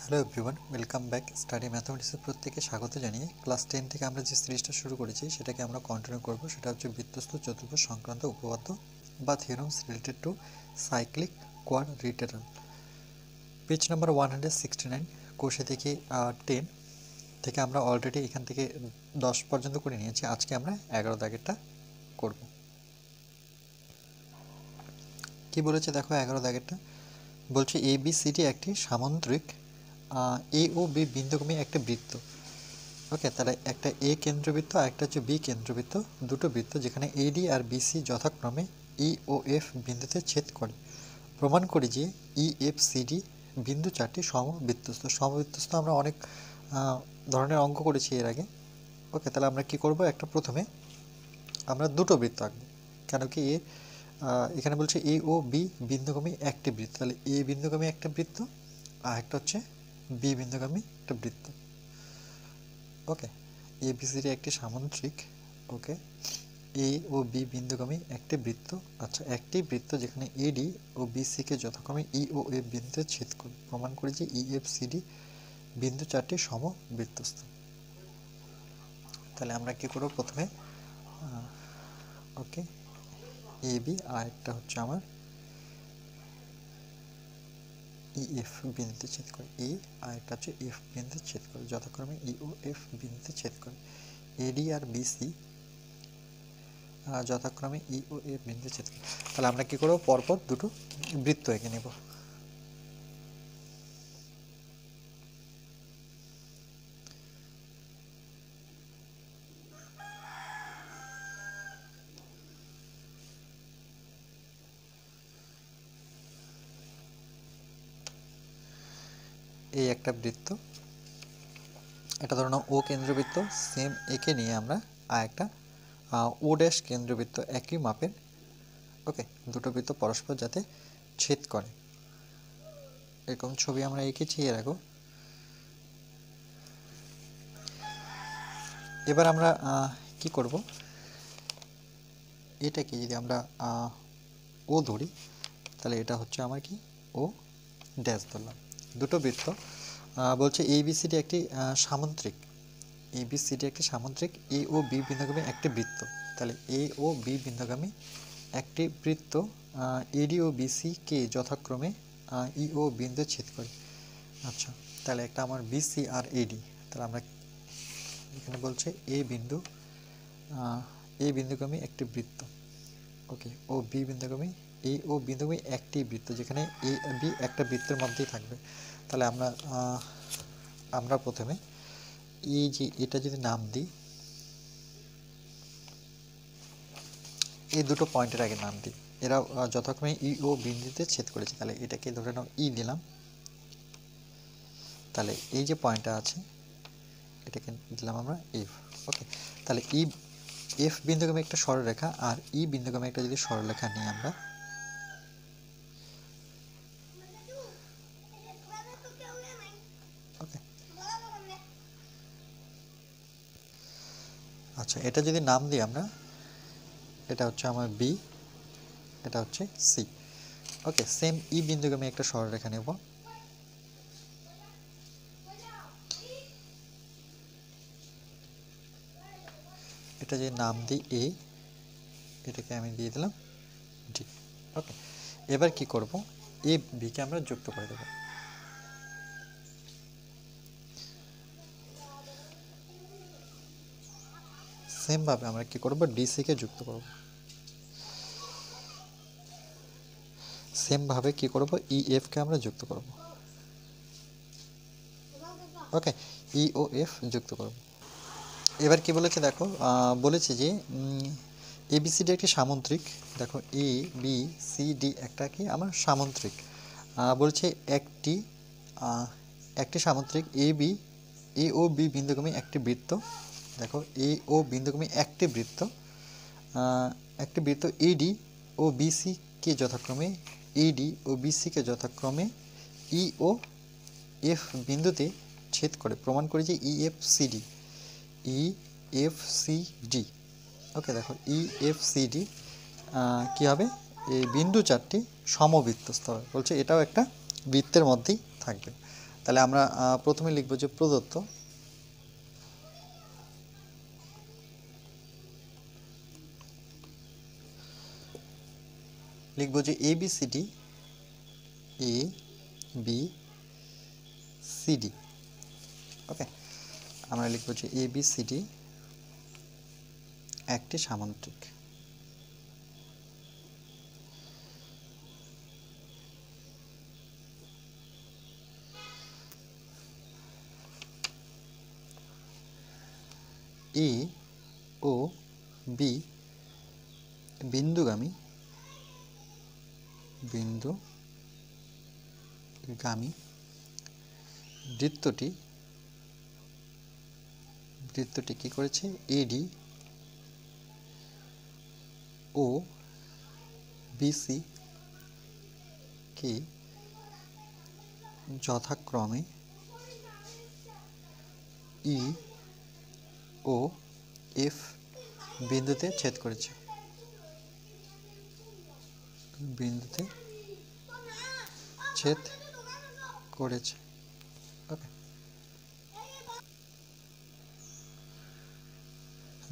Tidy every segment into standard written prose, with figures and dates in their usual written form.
Hello everyone, welcome back. Study ম্যাথমেটিক্সের প্রত্যেকে স্বাগত জানিয়ে ক্লাস 10 থেকে আমরা যে সিরিজটা শুরু করেছি সেটাকে আমরা কন্টিনিউ করব। সেটা হচ্ছে বৃত্তস্থ চতুর্ভুজ সংক্রান্ত উপপাদ্য বা theorems related to cyclic quadrilateral. Page number 169, কোষে থেকে 10 থেকে আমরা অলরেডি এখান থেকে 10 পর্যন্ত করে নিয়েছি। আজকে আমরা 11 দাগেরটা করব। কি বলেছে দেখো, 11 দাগেরটা বলছে ABCD একটি সামুদ্রিক এ ও বি বিন্দুগামী একটা বৃত্ত। ওকে, তাহলে একটা এ কেন্দ্রবৃত্ত আর একটা হচ্ছে বি কেন্দ্রবৃত্ত, দুটো বৃত্ত যেখানে এডি আর বিসি যথাক্রমে ই ও এফ বিন্দুতে ছেদ করে। প্রমাণ করি যে ই এফ সিডি বিন্দু চারটি সমবৃত্তস্থ। সমবৃত্তস্থ আমরা অনেক ধরনের অঙ্ক করেছি এর আগে। ওকে, তাহলে আমরা কি করব, একটা প্রথমে আমরা দুটো বৃত্ত আঁকবো। কেন কি এখানে বলছে এ ও বি বিন্দুগামী একটি বৃত্ত, তাহলে এ বিন্দুগামী একটা বৃত্ত আর একটা হচ্ছে বি বিন্দুগামী একটা বৃত্ত। ওকে, এবিসিডি একটি সামুদ্রিক, ওকে, এ ও বি বিন্দুগামী একটি বৃত্ত। আচ্ছা, একটি বৃত্ত যেখানে এডি ও বিসিকে যথাক্রমে ই ও এফ বিন্দুতে ছেদ করে। প্রমাণ করি যে ই এফ সিডি বিন্দু চারটি সমবৃত্তস্থ। তাহলে আমরা কি করব, প্রথমে ওকে এ বি আর একটা হচ্ছে আমার ই এফ বিন্দুতে ছেদ করে, এ আর একটা হচ্ছে এফ বিন্দুতে ছেদ করে, যথাক্রমে ই ও এফ বিন্দুতে ছেদ করে। এডি আর বিসি যথাক্রমে ই ও এফ বিন্দুতে ছেদ করে। তাহলে আমরা কি করব, পরপর দুটো বৃত্ত এঁকে নেব। এই একটা বৃত্ত, এটা ধরুন ও কেন্দ্রবৃত্ত, সেম একে নিয়ে আমরা আর একটা ও ড্যাশ কেন্দ্রবৃত্ত একই মাপের। ওকে, দুটো বৃত্ত পরস্পর যাতে ছেদ করে এরকম ছবি আমরা এঁকেছি এর আগে। এবার আমরা কি করব, এটাকে যদি আমরা ও ধরি তাহলে এটা হচ্ছে আমার কি ও ড্যাশ ধরলাম। দুটো বৃত্ত বলছে এবিসিডি একটি সামুদ্রিক, এবিসিডি একটি সামুদ্রিক এ ও বি বিন্দুগামী একটি বৃত্ত। তাহলে এ ও বি বিন্দুগামী একটি বৃত্ত এডি ও বিসি কে যথাক্রমে ই ও বিন্দু ছেদ করে। আচ্ছা, তাহলে একটা আমার বিসি আর এডি, তাহলে আমরা এখানে বলছে এ বিন্দুগামী একটি বৃত্ত। ওকে, ও বি বিন্দুগামী, এ ও বিন্দুগামী একটি বৃত্ত যেখানে এ বি একটা বৃত্তের মধ্যেই থাকবে। তাহলে আমরা প্রথমে এই যে এটা যদি নাম দিই, এই দুটো পয়েন্টের আগে নাম দিই, এরা যথাক্রমে ই ও বিন্দুতে ছেদ করেছে। তাহলে এটাকে ধরে নাও ই দিলাম। তাহলে এই যে পয়েন্টটা আছে এটাকে দিলাম আমরা এফ। ওকে, তাহলে ই এফ বিন্দুগামী একটা সরলরেখা আর ই বিন্দুগামী একটা যদি সরলরেখা নিই আমরা, ওকে, আচ্ছা, এটা যদি নাম দিই আমরা, এটা হচ্ছে আমার বি, এটা হচ্ছে সি। ওকে, সেম ই বিন্দুগামী একটা সরলরেখা নেব। এটা যে নাম দিই এ, এটাকে আমি দিয়ে দিলাম ডি। ওকে, এবার কি করব, এ বিকে আমরা যুক্ত করে দেব। সেম ভাবে আমরা কি করব, ডিসি কে যুক্ত করব। সেম ভাবে কি করব, ই এফ কে আমরা যুক্ত করব। ওকে, ই ও এফ যুক্ত করব। এবার কি বলেছে দেখো, বলেছে যে এবিসিডি একটি সামুদ্রিক। দেখো এ বি সি ডি একটা কি আমার সামুদ্রিক। বলছে একটি সামুদ্রিক এ ও বি বিন্দুগামী একটি বৃত্ত। দেখো এ ও বিন্দুগামী একটি বৃত্ত, এডি ও বিসি কে যথাক্রমে ই ও এফ বিন্দুতে ছেদ করে। প্রমাণ করি যে ই এফ সি ডি। ওকে, দেখো ই এফ সি ডি কী হবে, এই বিন্দু চারটি সমবৃত্তস্থ হবে। বলছে এটাও একটা বৃত্তের মধ্যেই থাকবে। তাহলে আমরা প্রথমে লিখব যে প্রদত্ত লিখব যে ABCD ABCD ওকে আমরা লিখব যে ABCD একটি সামান্তরিক। A ও B বিন্দুগামী বৃত্তটি কি করেছে AD ও BC কে যথাক্রমে E ও F বিন্দুতে ছেদ করেছে। ওকে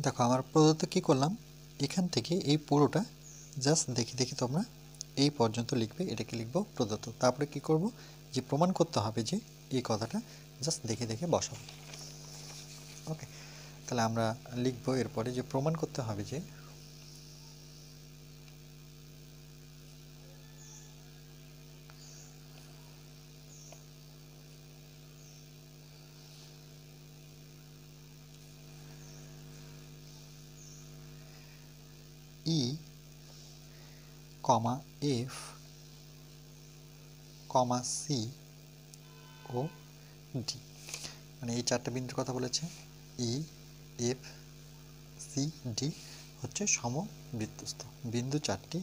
দেখো আমার প্রদত্ত কি করলাম, এখান থেকে এই পুরোটা জাস্ট দেখে তোমরা এই পর্যন্ত লিখবে, এটাকে লিখবো প্রদত্ত। তারপরে কি করব, যে প্রমাণ করতে হবে যে এই কথাটা জাস্ট দেখে বসাবো। ওকে তাহলে আমরা লিখবো এরপরে যে প্রমাণ করতে হবে যে E, F, C ও D মানে এই চারটা বিন্দুর কথা বলেছে। E, F, C, D হচ্ছে সমবৃত্তস্থ বিন্দু, চারটি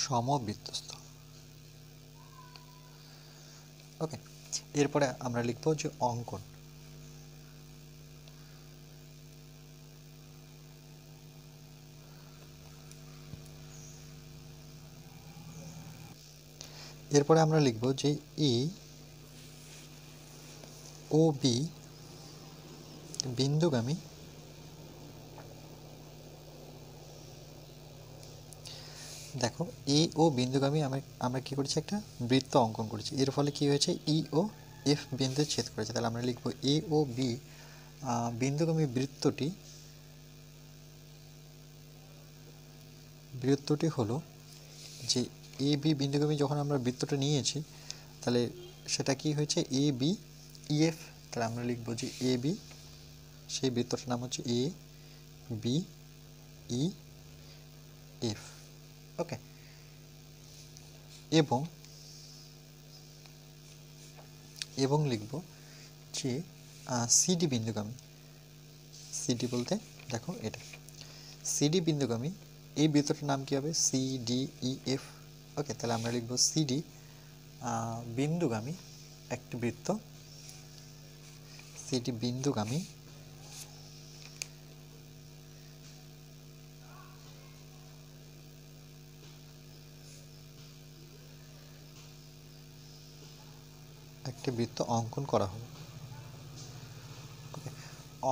সমবৃত্তস্থ। ওকে এরপরে আমরা লিখবো যে অঙ্কন। এরপরে আমরা লিখব যে E ও B বিন্দুগামী দেখো এ ও বিন্দুগামী আমরা কি করেছি, একটা বৃত্ত অঙ্কন করেছি। এর ফলে কি হয়েছে, ই ও এফ বিন্দু ছেদ করেছে। তাহলে আমরা লিখব এ ও বি বিন্দুগামী বৃত্তটি হলো যে এ বি বিন্দুগামী যখন আমরা বৃত্তটা নিয়েছি তাহলে সেটা কি হয়েছে এ বি ই এফ। তাহলে আমরা লিখব যে এ বি, সেই বৃত্তটার নাম হচ্ছে এ বি ই এফ। ওকে এবং লিখব যে সিডি বিন্দুগামী। সিডি বলতে দেখো এটা সিডি বিন্দুগামী, এই বৃত্তটার নাম কি হবে CDEF। ওকে তাহলে আমরা লিখব সিডি বিন্দুগামী একটি বৃত্ত, সিডি বিন্দুগামী একটি বৃত্ত অঙ্কন করা হলো। ওকে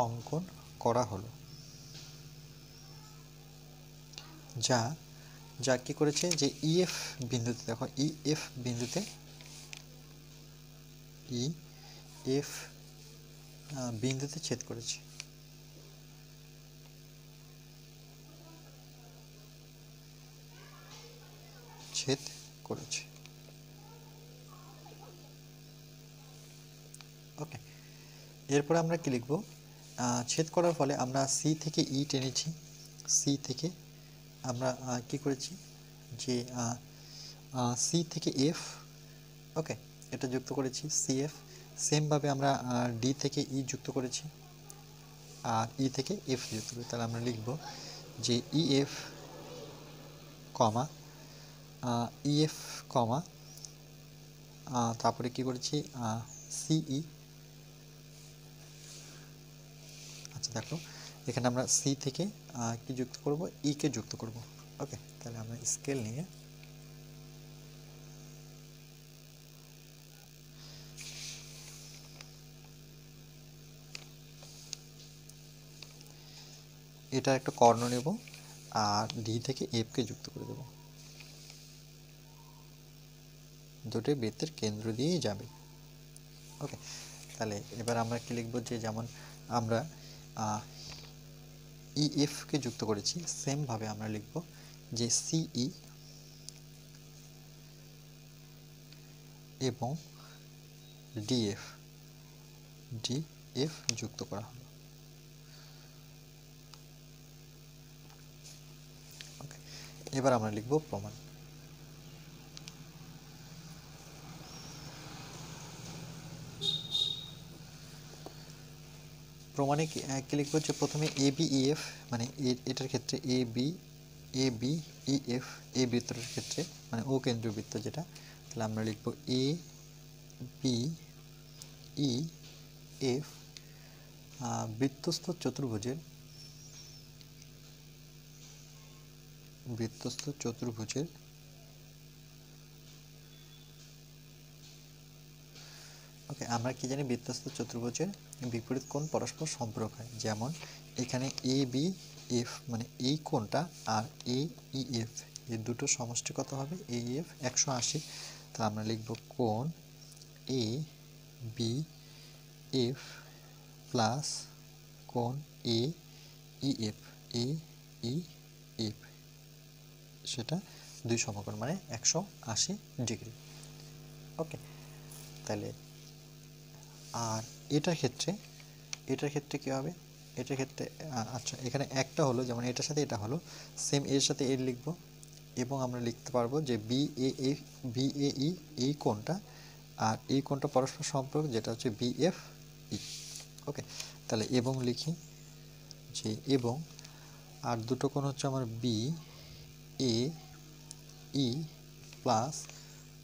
অঙ্কন করা হলো যা কি করেছে, যে ইএফ বিন্দুতে দেখো ইএফ বিন্দুতে ছেদ করেছে। ওকে এরপরে আমরা কি লিখব, ছেদ করার ফলে আমরা সি থেকে ই টেনেছি, সি থেকে আমরা কি করেছি যে সি থেকে এফ, ওকে এটা যুক্ত করেছি সিএফ। সেমভাবে আমরা ডি থেকে ই যুক্ত করেছি আর ই থেকে এফ যুক্ত করেছি। তাহলে আমরা লিখব যে ইএফ কমা তারপরে কি করেছি সিই। আচ্ছা দেখো এখানে আমরা সি থেকে কি যুক্ত করব, ই কে যুক্ত করব। ওকে তাহলে আমরা স্কেল নিয়ে এটা একটা কর্ণ নেব আর ডি থেকে এফকে যুক্ত করে দেব, দুটো বৃত্তের কেন্দ্র দিয়েই যাবে। ওকে, তাহলে এবার আমরা কি লিখব, যে যেমন আমরা ইএফকে যুক্ত করেছি, সেমভাবে আমরা লিখব যে সিই এবং ডিএফ যুক্ত করা হলো। ওকে, এবার আমরা লিখব প্রমাণ। প্রমাণে কি লিখবো, যে প্রথমে এ বি ই এফ, মানে এটার ক্ষেত্রে এ বি ই এফ, এই বৃত্তটার ক্ষেত্রে মানে ও কেন্দ্রীয় বৃত্ত যেটা, তাহলে আমরা লিখবো এ বি ই এফ বৃত্তস্থ চতুর্ভুজের ওকে, আমরা কি জানি, বৃত্তস্থ চতুর্ভুজের বিপরীত কোণ পরস্পর সম্পূরক হয়। যেমন এখানে এ বি এফ মানে এই কোণটা আর এ ই এফ, এই দুটো সমষ্টি কত হবে, এ এফ 180। তা আমরা লিখব কোণ এ বি এফ প্লাস কোণ এ ই এফ, সেটা দুই সমকোণ মানে 180 ডিগ্রি। ওকে, তাহলে আর এটার ক্ষেত্রে কি হবে, এটার ক্ষেত্রে আচ্ছা এখানে একটা হলো, যেমন এটার সাথে এটা হলো সেম, এর সাথে এর লিখব, এবং আমরা লিখতে পারবো যে বি এ ই এই কোণটা আর এই কোণটা পরস্পর সম্পর্ক, যেটা হচ্ছে বি এফ ই। ওকে, তাহলে এবং লিখি যে এবং আর দুটো কোণ হচ্ছে আমার বি এ ই প্লাস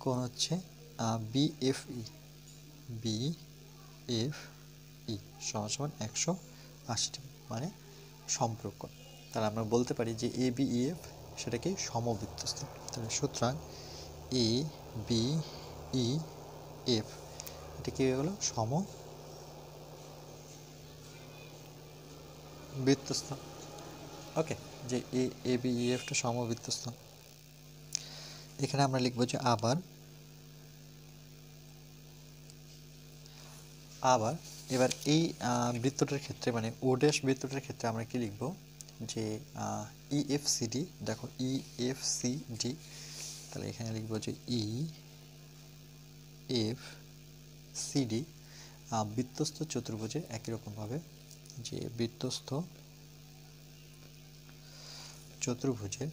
কোণ হচ্ছে বি এফ ই সমান 180 ডিগ্রি মানে সম্পর্ক। তাহলে আমরা বলতে পারি যে এ বি ই এফ সেটা কি সমবৃত্তস্থ। তাহলে সুতরাং এ বি ই এফ এটা কি হয়ে গেল, সমবৃত্তস্থ। ওকে, যে এ বি ই এফটা সমবৃত্তস্থ। এখানে আমরা লিখবো যে আবার এবার এই বৃত্তটার ক্ষেত্রে মানে ও ড্যাশ বৃত্তটার ক্ষেত্রে আমরা কি লিখব, যে ইএফসিডি, দেখো ইএফসিডি, তাহলে এখানে লিখব যে ইএফসিডি বৃত্তস্থ চতুর্ভুজের একই রকমভাবে, যে বৃত্তস্থ চতুর্ভুজের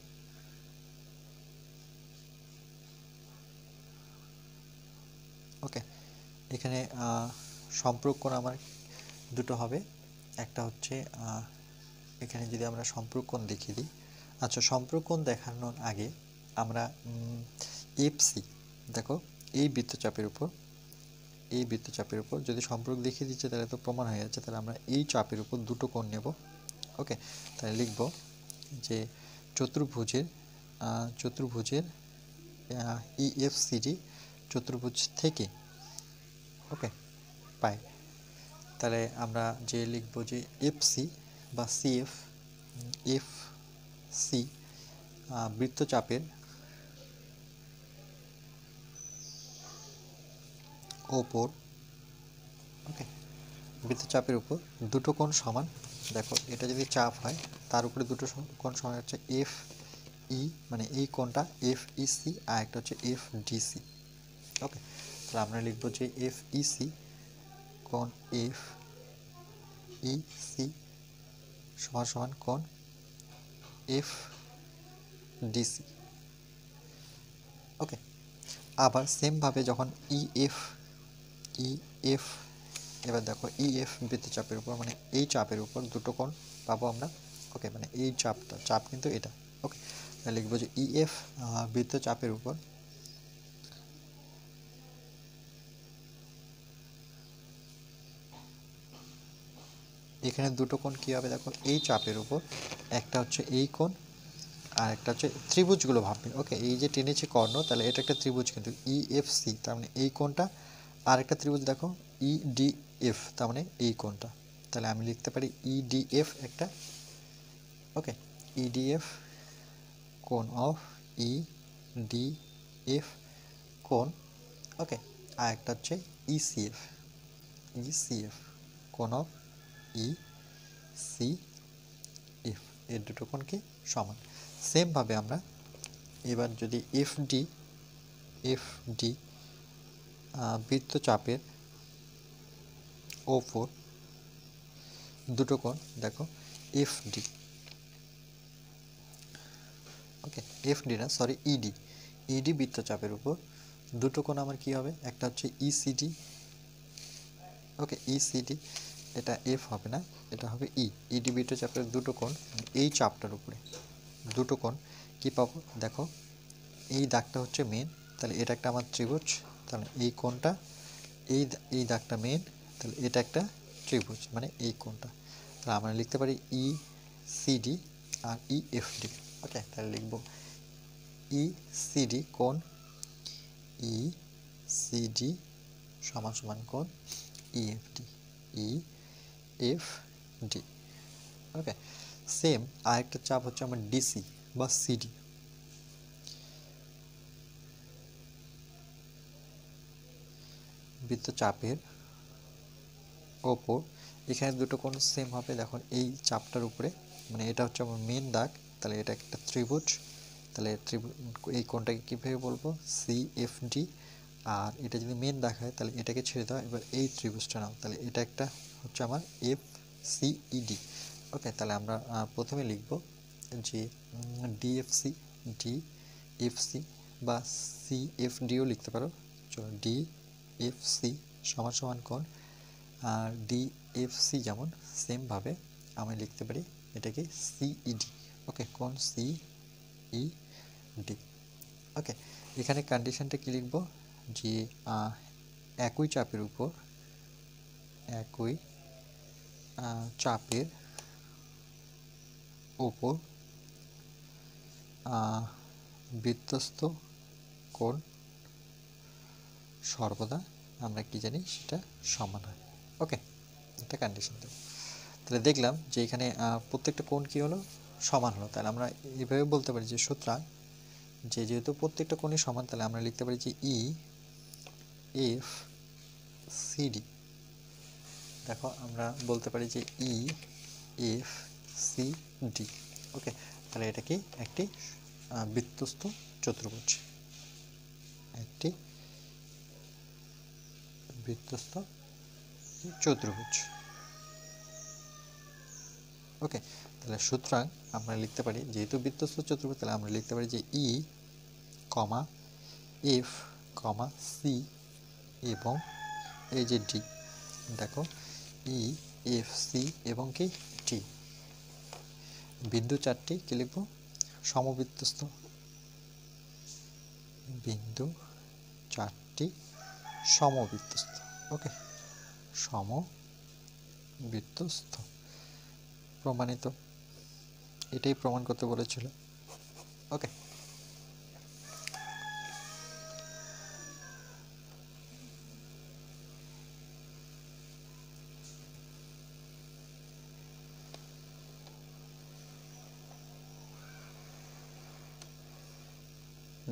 ওকে, এখানে সম্পর্ক কোণ আমার দুটো হবে, একটা হচ্ছে এখানে যদি আমরা সম্পর্ক কোণ দেখিয়ে দিই। আচ্ছা, সম্পর্ক কোণ দেখানোর আগে আমরা এফসি, দেখো এই বৃত্তচাপের উপর যদি সম্পর্ক দেখিয়ে দিচ্ছে তাহলে তো প্রমাণ হয়ে যাচ্ছে। তাহলে আমরা এই চাপের উপর দুটো কোণ নেব। ওকে, তাহলে লিখব যে চতুর্ভুজের ইএফসিডি চতুর্ভুজ থেকে ওকে পাই। তাহলে আমরা যে লিখব যে এফসি বা এফসি বৃত্তচাপের ওপর, ওকে, বৃত্তচাপের উপর দুটো কোণ সমান। দেখো এটা যদি চাপ হয় তার উপরে দুটো কোণ সমান হচ্ছে এফ ই, মানে এই কোণটা এফ ইসি আর একটা হচ্ছে এফ ডিসি। ওকে, তাহলে আমরা লিখব যে এফ ইসি কোণ এফ ইসি সমান সমান কোণ এফ ডিসি। ওকে, আবার সেমভাবে যখন ইএফ এবার দেখো ইএফ বৃত্তচাপের উপর মানে এই চাপের উপর দুটো কোণ পাবো আমরা। ওকে, মানে এই চাপ কিন্তু এটা। ওকে, তাহলে লিখবো যে ইএফ বৃত্তচাপের উপর এখানে দুটো কোণ কি হবে, দেখো এই চাপের উপর একটা হচ্ছে এই কোণ আর একটা হচ্ছে ত্রিভুজগুলো ভাববে। ওকে, এই যে টেনেছে কর্ণ, তাহলে এটা একটা ত্রিভুজ কিন্তু ইএফসি, তার মানে এই কোণটা। আর একটা ত্রিভুজ দেখো ইডিএফ, তার মানে এই কোণটা। তাহলে আমি লিখতে পারি ইডিএফ একটা, ওকে, ইডিএফ কোণ অফ ইডিএফ কোণ, ওকে। আর একটা হচ্ছে ইসিএফ, ইসিএফ কোণ অফ ইসিএফ, এর দুটো কোণ কি সমান। সেমভাবে আমরা এবার যদি এফডি বৃত্তচাপের ওপর দুটো কোণ দেখো এফডি, ওকে, এফডি না সরি ইডি বৃত্তচাপের উপর দুটো কোণ আমার কি হবে, একটা হচ্ছে ইসিডি, ওকে, ইসিডি, এটা এফ হবে না, এটা হবে ইডি বৃত্তচাপের দুটো কোণ এই চাপটার উপরে দুটো কোণ কি পাবো দেখো, এই দাগটা হচ্ছে মেন, তাহলে এটা একটা আমার ত্রিভুজ, তাহলে এই কোণটা, এই দাগটা মেন, তাহলে এটা একটা ত্রিভুজ, মানে এই কোণটা। তাহলে আমরা লিখতে পারি ইসিডি আর ইএফডি, ওকে। তাহলে লিখব ইসিডি কোণ ইসিডি সমান সমান কোণ ইএফডি, ইএফডি, ওকে। সেম আরেকটা চাপ হচ্ছে আমার ডিসি বা সিডি, বৃত্তচাপের ওপর, এখানে দুটো কোণ সেম হবে, দেখো এই চাপটার উপরে, মানে এটা হচ্ছে আমার মেন দাগ, তাহলে এটা একটা ত্রিভুজ, তাহলে এই কোণটাকে কীভাবে বলবো সিএফডি, আর এটা যদি মেন দাগ হয় তাহলে এটাকে ছেড়ে দাও, এবার এই ত্রিভুজটা নাও, তাহলে এটা একটা হচ্ছে আমার এফসিইডি, ওকে। তাহলে আমরা প্রথমে লিখব যে ডিএফসি বা সিএফডিও লিখতে পারো, চলো ডিএফসি সমান সমান কোণ, আর ডিএফসি যেমন সেমভাবে আমি লিখতে পারি এটাকে সিইডি, ওকে, কোণ সিইডি, ওকে। এখানে কন্ডিশনটা কি লিখব, যে একই চাপের উপর একই চাপের উপর বৃত্তস্থ কোণ সর্বদা আমরা কি জানি সেটা সমান হয়, ওকে। এটা কন্ডিশন দেব। তাহলে দেখলাম যে এখানে প্রত্যেকটা কোণ কি হলো সমান হলো, তাহলে আমরা এইভাবে বলতে পারি যে সুতরাং যেহেতু প্রত্যেকটা কোণই সমান, তাহলে আমরা লিখতে পারি যে ই এফ সিডি, দেখো আমরা বলতে পারি যে ই এফ সিডি, ওকে। তাহলে এটা কি একটি বৃত্তস্থ চতুর্ভুজ, একটি বৃত্তস্থ চতুর্ভুজ, ওকে। তাহলে সুতরাং আমরা লিখতে পারি যেহেতু বৃত্তস্থ চতুর্ভুজ, তাহলে আমরা লিখতে পারি যে ই কমা এফ কমা সি এবং এই যে ডি, দেখো ই এফ সি এবং কি টি, বিন্দু চারটি কি লিখব সমবৃত্তস্থ, বিন্দু চারটি সমবৃত্তস্থ, ওকে, সমবৃত্তস্থ, প্রমাণিত, এটাই প্রমাণ করতে বলেছিল, ওকে।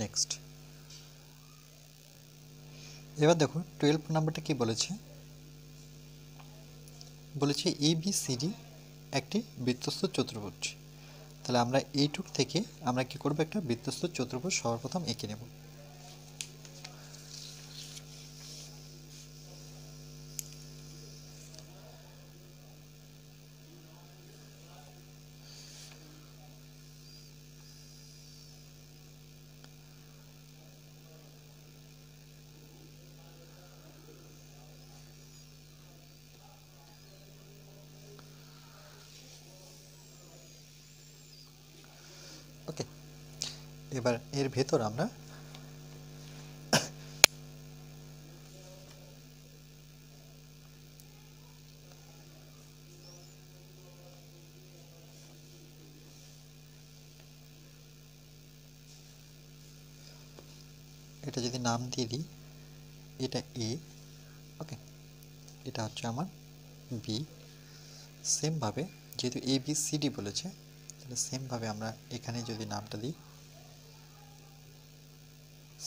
নেক্সট, এবার দেখো 12 নাম্বারটা কি বলেছে, বলেছে এবিসিডি একটি বৃত্তস্থ চতুর্ভুজ। তাহলে আমরা এইটুক থেকে আমরা কি করব, একটা বৃত্তস্থ চতুর্ভুজ সর্বপ্রথম এঁকে নেব। ওকে, এবার এর ভেতর আমরা এটা যদি নাম দিয়ে দিই, এটা এ, ওকে, এটা হচ্ছে আমার বি। সেমভাবে যেহেতু এ বি সি ডি বলেছে, তাহলে সেমভাবে আমরা এখানে যদি নামটা দিই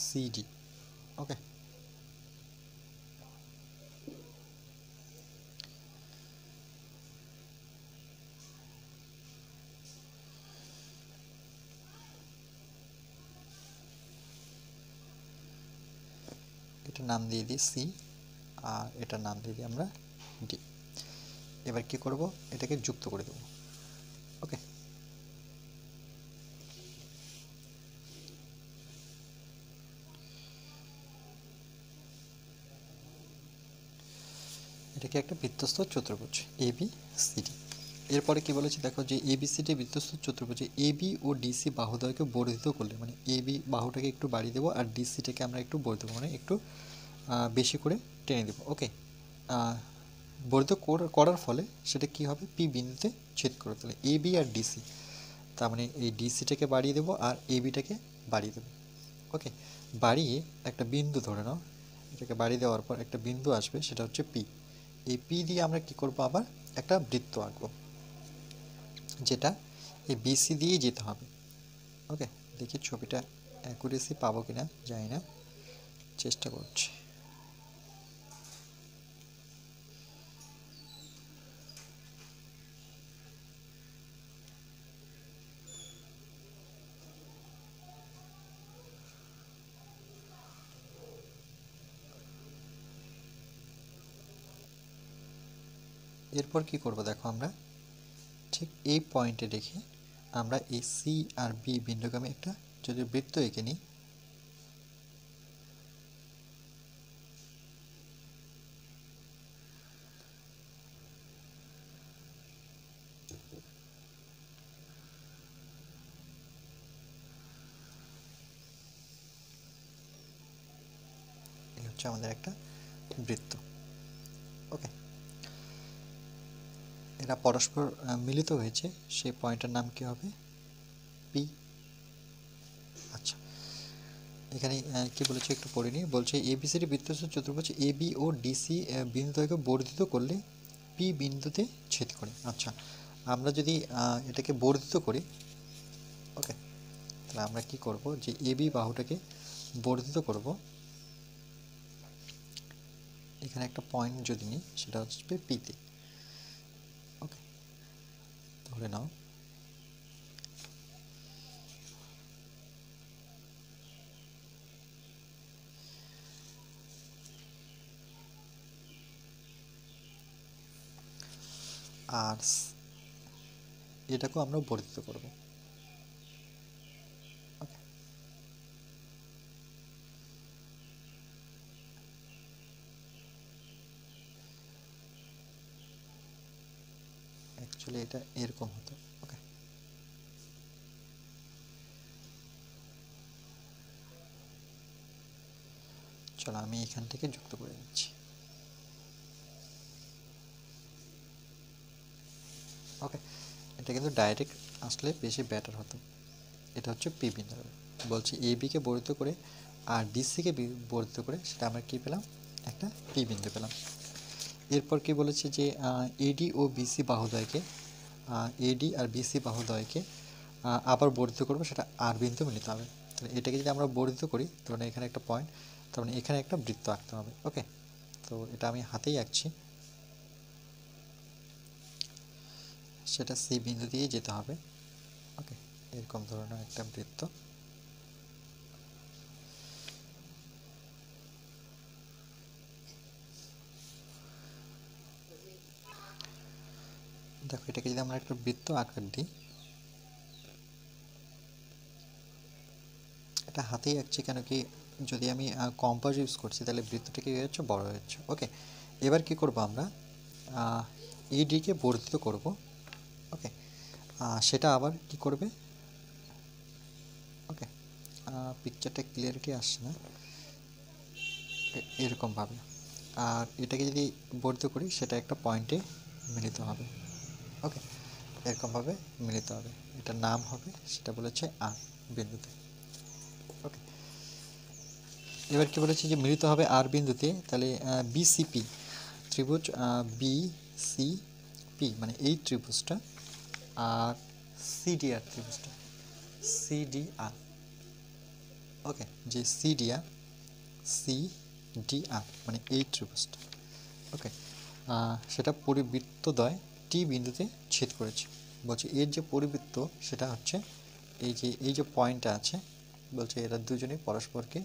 সি ডি, ওকে। এটার নাম দিয়ে দিই সি, আর এটার নাম দিয়ে দিই আমরা ডি। এবার কি করব, এটাকে যুক্ত করে দেব, ওকে। এটাকে একটা বৃত্তস্থ চতুর্ভুজ এ বি সি ডি। এরপরে কি বলেছে দেখো, যে A B C D বৃত্তস্থ চতুর্ভুজে A B O DC বাহুদ্বয়কে বর্ধিত করলে, মানে এ বি বাহুটাকে একটু বাড়িয়ে দেবো আর ডিসিটাকে আমরা একটু বর্ধিত দেবো, মানে একটু বেশি করে টেনে দেবো, ওকে। বর্ধিত করার ফলে সেটা কি হবে, পি বিন্দুতে ছেদ করে, তাহলে এ বি আর ডিসি, তার মানে এই ডিসিটাকে বাড়িয়ে দেবো আর এ বিটাকে বাড়িয়ে দেবো, ওকে। বাড়িয়ে একটা বিন্দু ধরে নাও, এটাকে বাড়িয়ে দেওয়ার পর একটা বিন্দু আসবে, সেটা হচ্ছে পি। এই পি দিয়ে আমরা কি করব, আবার একটা বৃত্ত আঁকবো, যেটা এই বিসি দিয়েই যেতে হবে, ওকে। দেখি ছবিটা অ্যাকুরেসি পাবো কিনা জানি না, চেষ্টা করছি। এরপর কি করব দেখো, আমরা ঠিক এই পয়েন্টে রেখে আমরা এই সি আর বি বিন্দুগামী একটা যদি বৃত্ত এঁকে নিই, এই হচ্ছে আমাদের একটা বৃত্ত, ওকে। এরা পরস্পর মিলিত হয়েছে, সেই পয়েন্টের নাম কি হবে, পি। আচ্ছা, এখানে কি বলেছে একটু পড়ে নিই, বলছে এবিসিডি বৃত্তস্থ চতুর্ভুজ এ বি ও ডিসি বিন্দুকে বর্ধিত করলে পি বিন্দুতে ছেদ করে। আচ্ছা, আমরা যদি এটাকে বর্ধিত করি, ওকে, তাহলে আমরা কি করব, যে এ বি বাহুটাকে বর্ধিত করব, এখানে একটা পয়েন্ট যদি নিই, সেটা হচ্ছে পিতে, ওকে, ধরে নাও। আর এটাকেও আমরা বর্ধিত করব, ওকে। অ্যাকচুয়ালি এটা এরকম হতো, ওকে। চলো আমি এখান থেকে যুক্ত করে দিচ্ছি, ওকে। এটা কিন্তু ডাইরেক্ট আসলে বেশি বেটার হতো। এটা হচ্ছে পি বিন্দু, বলছি এ বিকে বর্ধিত করে আর ডিসিকে বর্ধিত করে, সেটা আমরা কি পেলাম, একটা পি বিন্দু পেলাম। এরপর কি বলেছে, যে এডি ও বিসি বাহুদ্বয়কে, এডি আর বিসি বাহুদ্বয়কে আবার বর্ধিত করবো, সেটা আর বিন্দু মিলিত হবে। তাহলে এটাকে যদি আমরা বর্ধিত করি, তাহলে এখানে একটা পয়েন্ট, তার মানে এখানে একটা বৃত্ত আঁকতে হবে, ওকে। তো এটা আমি হাতেই আঁকছি, সেটা সি বিন্দু দিয়ে যেতে হবে, ওকে। এরকম ধরনের একটা বৃত্ত, দেখো এটাকে যদি আমরা একটা বৃত্ত আকার দিই, এটা হাতেই আঁকছি, কেন কি যদি আমি কম্পাস ইউজ করছি, তাহলে বৃত্তটা কি হচ্ছে, বড় হয়ে যাচ্ছে, ওকে। এবার কি করব, আমরা ইডিকে বর্ধিত করব, ওকে। সেটা আবার কি করবে, ওকে। পিকচারটা ক্লিয়ারিটি আসছে না, এরকমভাবে। আর এটাকে যদি বর্ধিত করি, সেটা একটা পয়েন্টে মিলিত হবে, ওকে। এরকমভাবে মিলিত হবে, এটার নাম হবে, সেটা বলেছে আর বিন্দুতে, ওকে। এবার কি বলেছে যে মিলিত হবে আর বিন্দুতে, তাহলে বিসিপি ত্রিভুজ, বিসিপি মানে এই ত্রিভুজটা, আর সিডিআর ত্রিভুজটা, সিডিআর, ওকে, যে সিডিআর, সিডিআর মানে এই ত্রিভুজটা, ওকে, সেটা পরিবৃত্তদ্বয় টি বিন্দুতে ছেদ করেছে। বলছে এর যে পরিবৃত্ত সেটা হচ্ছে এই যে পয়েন্টটা আছে, বলছে এরা দুজনেই পরস্পরকে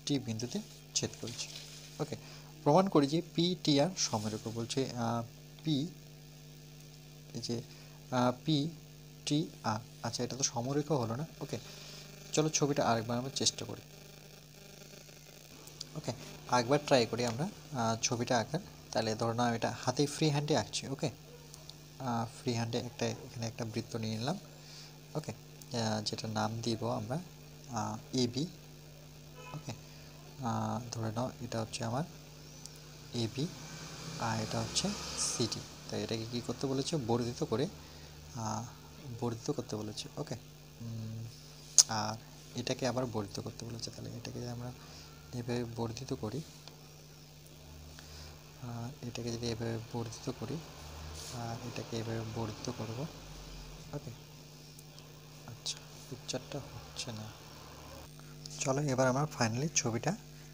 টি বিন্দুতে ছেদ করেছে। ওকে, প্রমাণ করি যে পি টি আর সমরেখ। বলছে পি, এই যে পি টি আর, আচ্ছা এটা তো সমরেখ হলো না। ওকে, চলো ছবিটা আরেকবার আমরা চেষ্টা করি। ওকে, আরেকবার ট্রাই করি আমরা ছবিটা আঁকার। তাহলে ধরো না এটা হাতে ফ্রি হ্যান্ডে আঁকছি। ওকে, ফ্রি হ্যান্ডে এখানে একটা বৃত্ত নিয়ে নিলাম। ওকে, যেটা নাম দিব আমরা এবি। ওকে, ধরে নাও এটা হচ্ছে আমার এবি আর এটা হচ্ছে সিডি। তাই এটাকে কী করতে বলেছে, বর্ধিত করতে বলেছে। ওকে, আর এটাকে আবার বর্ধিত করতে বলেছে। তাহলে এটাকে আমরা এভাবে বর্ধিত করি, আর এটাকে যদি এভাবে বর্ধিত করি, আর এটাকে এভাবে বর্ধিত করব। ওকে, আচ্ছা পিকচারটা হচ্ছে না। চলো এবার আমরা ফাইনালি ছবিটা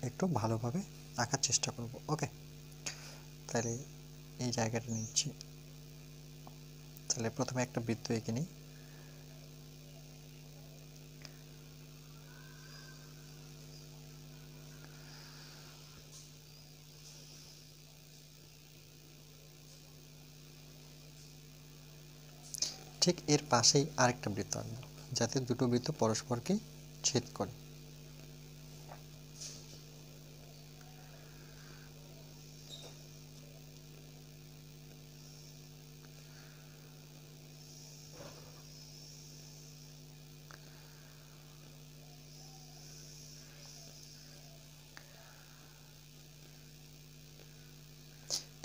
একটু ভালোভাবে আঁকার চেষ্টা করব। ওকে, তাহলে এই জায়গাটা নিচ্ছি। তাহলে প্রথমে একটা বৃত্ত এঁকে নিই। ঠিক এর পাশেই আরেকটা বৃত্ত আঁকবো, যাতে দুটো বৃত্ত পরস্পরকে ছেদ করে।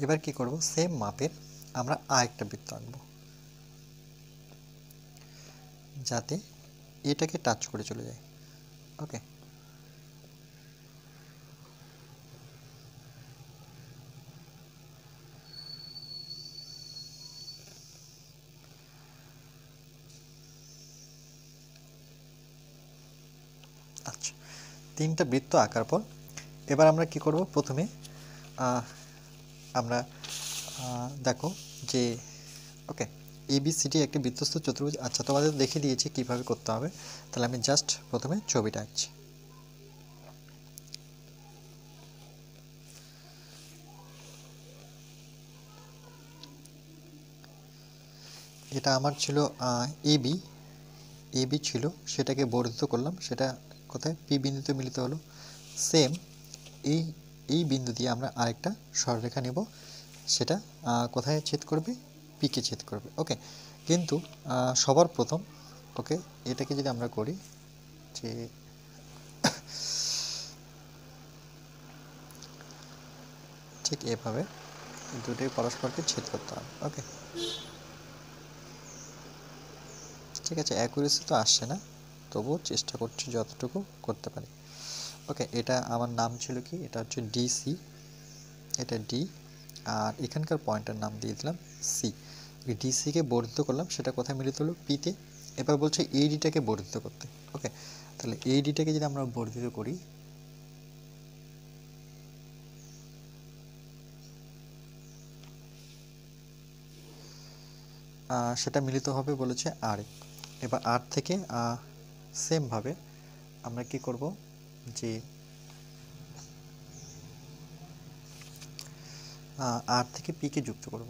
এবার কি করব, সেম মাপের আমরা আরেকটা বৃত্ত আঁকবো, যাতে এটাকে টাচ করে চলে যায়। ওকে, আচ্ছা তিনটা বৃত্ত আঁকার পর এবার আমরা কি করব, প্রথমে আমরা দেখো যে ওকে এবিসিডি একটি বৃত্তস্থ চতুর্ভুজ। আচ্ছা তোমাদের দেখিয়ে দিয়েছি কিভাবে করতে হবে। তাহলে আমি জাস্ট প্রথমে ছবিটা আঁকছি। এটা আমার ছিল এবি, এবি ছিল, সেটাকে বর্ধিত করলাম, সেটা কোথায় পি বিন্দুতে মিলিত হলো। সেম এই এই বিন্দু দিয়ে আমরা আরেকটা সরলরেখা নেব, সেটা কোথায় ছেদ করবে, পিকে ছেদ করবে। ওকে, কিন্তু সবার প্রথম ওকে এটাকে যদি আমরা করি যে ঠিক এভাবে দুটোই পরস্পরকে ছেদ করতে হবে। ওকে, ঠিক আছে, অ্যাকুরেসি তো আসছে না, তবুও চেষ্টা করছি যতটুকু করতে পারি। ওকে, এটা আমার নাম ছিল কি, এটা হচ্ছে ডিসি, এটা ডি, আর এখানকার পয়েন্টের নাম দিয়ে দিলাম সি। ডিসিকে বর্ধিত করলাম, সেটা কোথায় মিলিত হলো, পিতে। এবার বলছে এইডিটাকে বর্ধিত করতে। ওকে, তাহলে এইডিটাকে যদি আমরা বর্ধিত করি, সেটা মিলিত হবে বলেছে আর। এবার আর থেকে সেমভাবে আমরা কি করব, যে আর থেকে পিকে যুক্ত করব।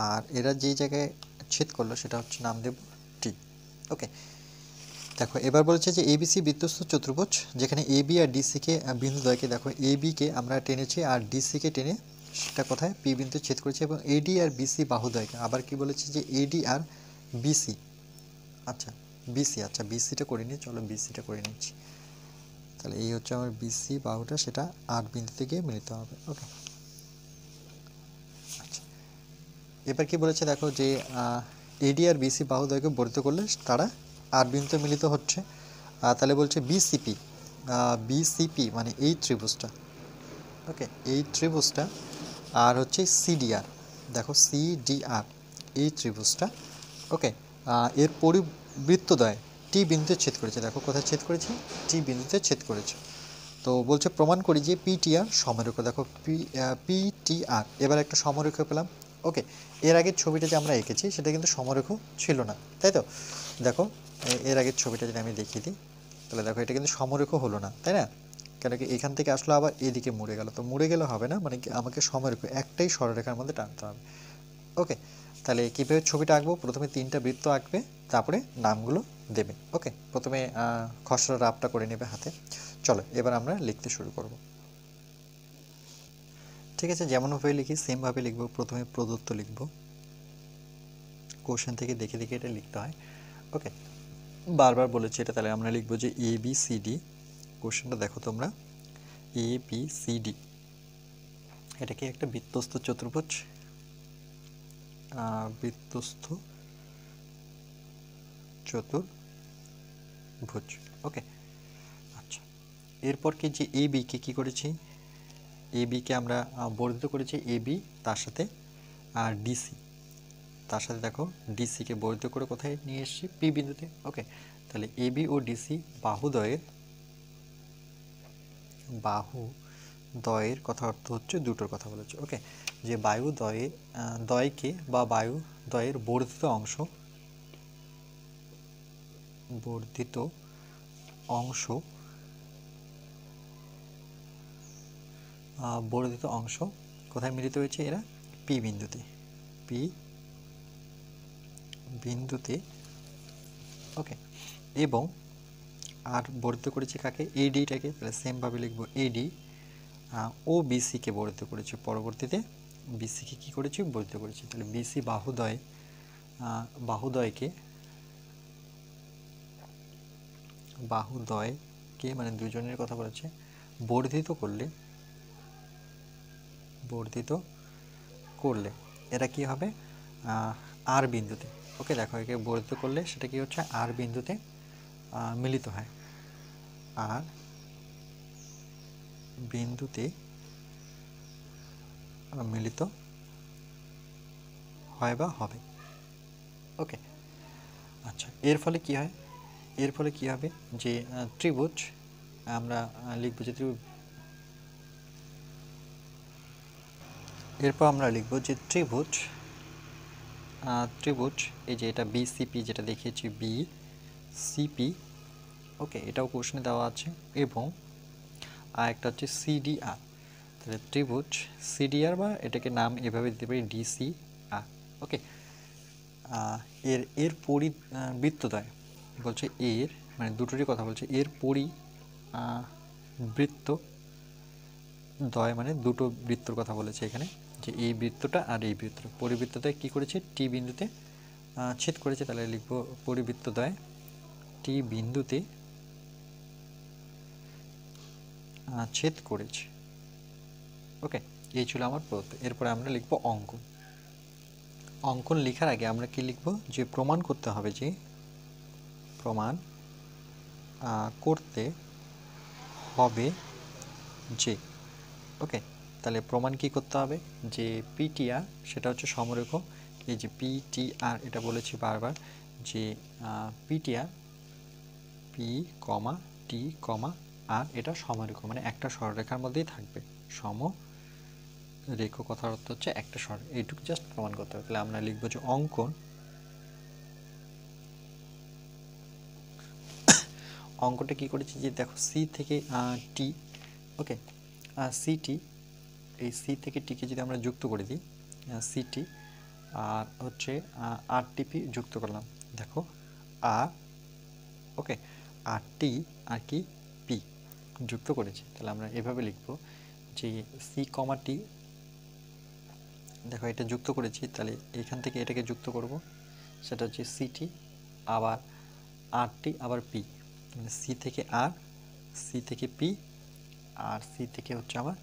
আর এরা যেই জায়গায় ছেদ করলো সেটা হচ্ছে নাম দেব টি। ওকে, দেখো এবার বলেছে যে এবিসি বৃত্তস্থ চতুর্ভুজ, যেখানে এবি আর ডিসিকে বিন্দুদ্বয়কে, দেখো এবিকে আমরা টেনেছি আর ডিসিকে টেনে সেটা কোথায় পি বিন্দুতে ছেদ করেছি, এবং এডি আর বিসি বাহুদ্বয়কে। আবার কি বলেছে যে এডি আর বিসি, আচ্ছা বিসি, আচ্ছা বিসিটা করে নিই, চলো বিসিটা করে নিচ্ছি। তাহলে এই হচ্ছে আমার বিসি বাহুটা, সেটা আর বিন্দুতে গিয়ে মিলিত হবে। ওকে, আচ্ছা এবার কি বলেছে দেখো যে এডি আর বিসি বাহুদ্বয়কে বর্ধিত করলে তারা আর বিন্দুতে মিলিত হচ্ছে। তাহলে বলছে বিসিপি, বিসিপি মানে এই ত্রিভুজটা, ওকে, এই ত্রিভুজটা, আর হচ্ছে সিডিআর, দেখো সিডিআর এই ত্রিভুজটা, ওকে, এর পরিবৃত্তদ্বয় টি বিন্দুতে ছেদ করেছে। দেখো কোথায় ছেদ করেছে, টি বিন্দুতে ছেদ করেছে। তো বলছে প্রমাণ করি যে পিটিআর সমরেখ। দেখো পিটিআর, এবার একটা সমরেখ পেলাম, ওকে। এর আগের ছবিটা যে আমরা এঁকেছি সেটা কিন্তু সমরেখ ছিল না, তাই তো? দেখো এর আগের ছবিটা যদি আমি দেখিয়ে দিই, তাহলে দেখো এটা কিন্তু সমরেখ হলো না, তাই না? কেন কি এখান থেকে আসলো আবার এদিকে মুড়ে গেল, তো মুড়ে গেলে হবে না, মানে আমাকে সমরেখ একটাই সরলরেখার মধ্যে টানতে হবে, ওকে। তাহলে কীভাবে ছবিটা আঁকবো, প্রথমে 3টা বৃত্ত আঁকবে, তারপরে নামগুলো দেবে, ওকে। প্রথমে খসড়া রাফটা করে নেবে হাতে। চলো এবার আমরা লিখতে শুরু করব। ঠিক আছে, যেমনভাবে লিখি সেমভাবে লিখবো। প্রথমে প্রদত্ত লিখব, কোশ্চেন থেকে দেখে দেখে এটা লিখতে হয়, ওকে। বারবার বলেছি এটা, তাহলে আমরা লিখবো যে এ বি সি ডি। কোশ্চেনটা দেখো তোমরা, এ বি সি ডি, এটা কি একটা বৃত্তস্থ চতুর্ভুজ, বৃত্তস্থ চতুর্ভুজ, ওকে। আচ্ছা, এরপর কি যে এ বি কে কী করেছি, এ বিকে আমরা বর্ধিত করেছি, এ বি তার সাথে আর ডিসি, তার সাথে দেখো ডিসিকে বর্ধিত করে কোথায় নিয়ে এসেছি, পি বিন্দুতে, ওকে। তাহলে এ বি ও ডিসি বাহুদ্বয়ের কথা অর্থ হচ্ছে দুটোর কথা বলেছে, ওকে। যে দয়কে বা বায়ুদ্বয়ের বর্ধিত অংশ কোথায় মিলিত হয়েছে, এরা পি বিন্দুতে, ওকে। এবং আর বর্ধিত করেছি কাকে, এডিটাকে, তাহলে সেমভাবে লিখবো এডি ও বিসিকে বর্ধিত করেছি, পরবর্তীতে বিসিকে কী করেছি, বর্ধিত করেছি। তাহলে বিসি বাহুদ্বয়কে মানে দুজনের কথা বলেছে, বর্ধিত করলে এরা কি হবে, আর বিন্দুতে, ওকে। দেখো একে বর্ধিত করলে সেটা কি হচ্ছে, আর বিন্দুতে মিলিত হয়, আর বিন্দুতে মিলিত হয় বা হবে, ওকে। আচ্ছা, এর ফলে কি হবে, যে ত্রিভুজ আমরা লিখব যে এরপর আমরা লিখব যে ত্রিভুজ এই যে এটা বিসিপি যেটা দেখিয়েছি, বিসিপি, ওকে, এটাও কোশ্চেনে দেওয়া আছে, এবং আর একটা হচ্ছে সিডিআর। তাহলে ত্রিভুজ সিডিআর, বা এটাকে নাম এভাবে দিতে পারি ডিসিআর, ওকে। এর পরিবৃত্তদ্বয় বলছে, এর মানে দুটোরই কথা বলছে, এর পরিবৃত্তদ্বয় মানে দুটো বৃত্তর কথা বলেছে এখানে, যে এই বৃত্তটা আর এই বৃত্তটা পরিবৃত্তদ্বয় কী করেছে, টি বিন্দুতে ছেদ করেছে। তাহলে লিখব পরিবৃত্তদ্বয় টি বিন্দুতে ছেদ করেছে, ওকে। এই ছিল আমার প্রদত্ত। এরপরে আমরা লিখব অঙ্কন লেখার আগে আমরা কি লিখব, যে প্রমাণ করতে হবে যে ওকে। তাহলে প্রমাণ কি করতে হবে, যে পিটিআর সেটা হচ্ছে সমরেখ, এই যে পিটিআর এটা বলেছি বারবার, যে পিটিআর পি কমা টি কমা আর এটা সমরেখ, মানে একটা সরলরেখার মধ্যেই থাকবে, সমরেখ কথার অর্থ হচ্ছে একটা সর, এইটুকু জাস্ট প্রমাণ করতে হবে। তাহলে আমরা লিখবো যে অঙ্কটা কি করেছি, যে দেখো সি থেকে টি, ওকে, সিটি, এই সি থেকে টিকে যদি আমরা যুক্ত করে দিই, সিটি আর হচ্ছে আরটিপি যুক্ত করলাম, দেখো আর, ওকে, আর টি আর কি পি যুক্ত করেছি। তাহলে আমরা এভাবে লিখব যে সি কমা টি, দেখো এটা যুক্ত করেছি, তাহলে এখান থেকে এটাকে যুক্ত করব, সেটা হচ্ছে সিটি আবার আর টি আবার পি, সি থেকে আর, সি থেকে পি, আর সি থেকে হচ্ছে আমার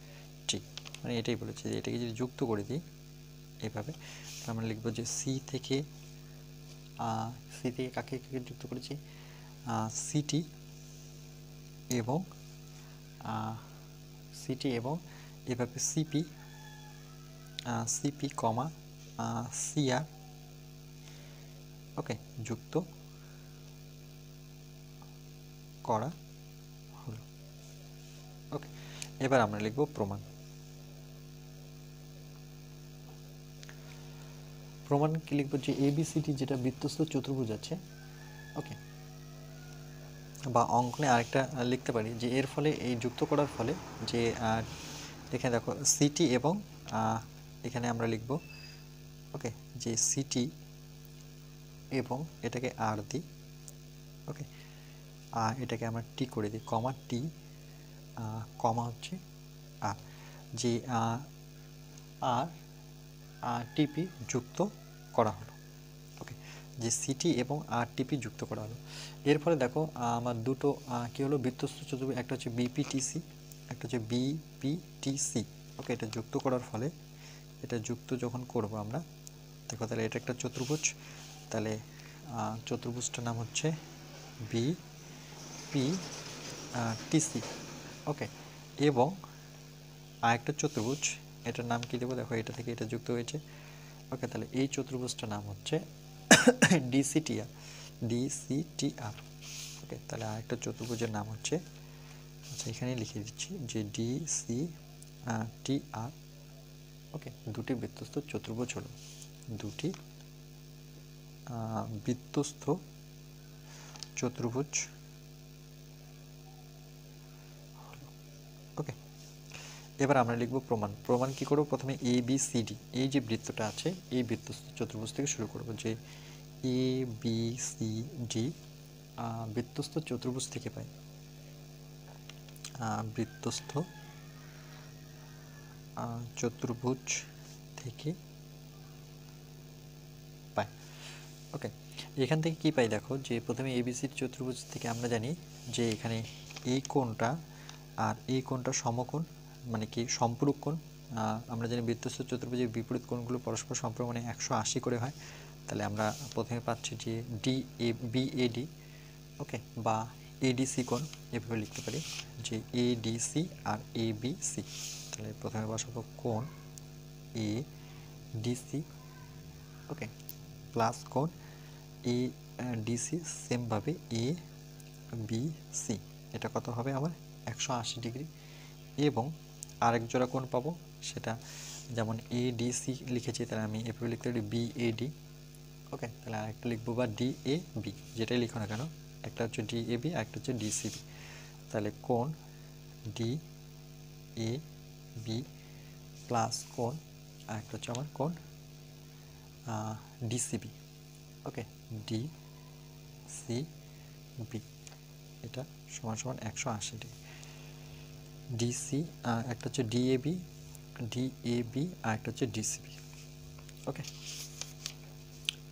টি, মানে এটাই বলেছি, যে এটাকে যদি যুক্ত করে দিই এভাবে, আমরা লিখব যে সি থেকে সি থেকে কাকে কাকে যুক্ত করেছি, সিটি এবং এভাবে সিপি কমা সিআর ওকে যুক্ত করা হলো। ওকে, এবার আমরা লিখব প্রমাণ। প্রমাণ কি লিখব, যে এবিসিডি যেটা বৃত্তস্থ চতুর্ভুজ আছে, ওকে, বা অঙ্কনে আরেকটা লিখতে পারি যে এর ফলে এই যুক্ত করার ফলে যে এখানে দেখো সিটি এবং এখানে আমরা লিখব ওকে যে সিটি এবং এটাকে আর দিই, ওকে, এটাকে আমরা টি করে দিই, কমা টি কমা হচ্ছে আর, যে আর টিপি যুক্ত করা হলো। ওকে, যে সিটি এবং আর টিপি যুক্ত করা হলো। এর ফলে দেখো আমার দুটো কি হলো, বৃত্তস্থ চতুর্ভুজ, একটা হচ্ছে বিপিটিসি, একটা হচ্ছে বিপিটিসি। ওকে, এটা যুক্ত করার ফলে, এটা যুক্ত যখন করব আমরা, দেখো তাহলে এটা একটা চতুর্ভুজ, তাহলে চতুর্ভুজটার নাম হচ্ছে বিপিটিসি। ওকে, এবং আরেকটা চতুর্ভুজ, এটার নাম কি দেবো, দেখো এটা থেকে এটা যুক্ত হয়েছে। ওকে, তাহলে এই চতুর্ভুজটার নাম হচ্ছে ডিসিটিআর। ওকে, তাহলে আরেকটা চতুর্ভুজের নাম হচ্ছে, আচ্ছা এখানে লিখে দিচ্ছি যে ডিসিটিআর। ওকে, দুটি বৃত্তস্থ চতুর্ভুজ হলো, দুটি বৃত্তস্থ চতুর্ভুজ। ওকে, এবার আমরা লিখব প্রমাণ। প্রমাণ কি করব, প্রথমে এ বি সি ডি, এই যে বৃত্তটা আছে এই বৃত্তস্থ চতুর্ভুজ থেকে শুরু করব, যে এ বি সি ডি বৃত্তস্থ চতুর্ভুজ থেকে পাই, বৃত্তস্থ চতুর্ভুজ থেকে পাই। ওকে, এখান থেকে কি পাই, দেখো যে প্রথমে এবিসির চতুর্ভুজ থেকে আমরা জানি যে এখানে এই কোণটা আর এই কোণটা সমকোণ, মানে কি সম্পূরক কোণ। আমরা জানি বৃত্তস্থ চতুর্ভুজের বিপরীত কোণগুলো পরস্পর সম্পূরক, মানে 180 করে হয়। তাহলে আমরা প্রথমে পাচ্ছি যে বিএডি, ওকে, বা এডিসি কোণ, এভাবে লিখতে পারি যে এডিসি আর এবিসি। তাহলে প্রথমে বসাবো কোণ এ ডিসি, ওকে, প্লাস কোণ এ ডিসি, সেমভাবে এ বি সি, এটা কত হবে আমার 180 ডিগ্রি। এবং আরেক জোড়া কোণ পাবো, সেটা যেমন এ ডিসি লিখেছি, তাহলে আমি এভাবে লিখতে পারি বিএডি। ওকে, তাহলে আরেকটা লিখবো বা ডিএবি, যেটাই লিখো না কেন, একটা হচ্ছে ডিএবি আর একটা হচ্ছে ডিসিবি। তাহলে কোণ ডিএবি প্লাস কোণ আর একটা হচ্ছে আমার কোণ ডিসিবি। ওকে, ডিসিবি, এটা সমান সমান 180 ডিগ্রি। ডিসি একটা হচ্ছে ডিএবি আর একটা হচ্ছে ডিসিবি। ওকে,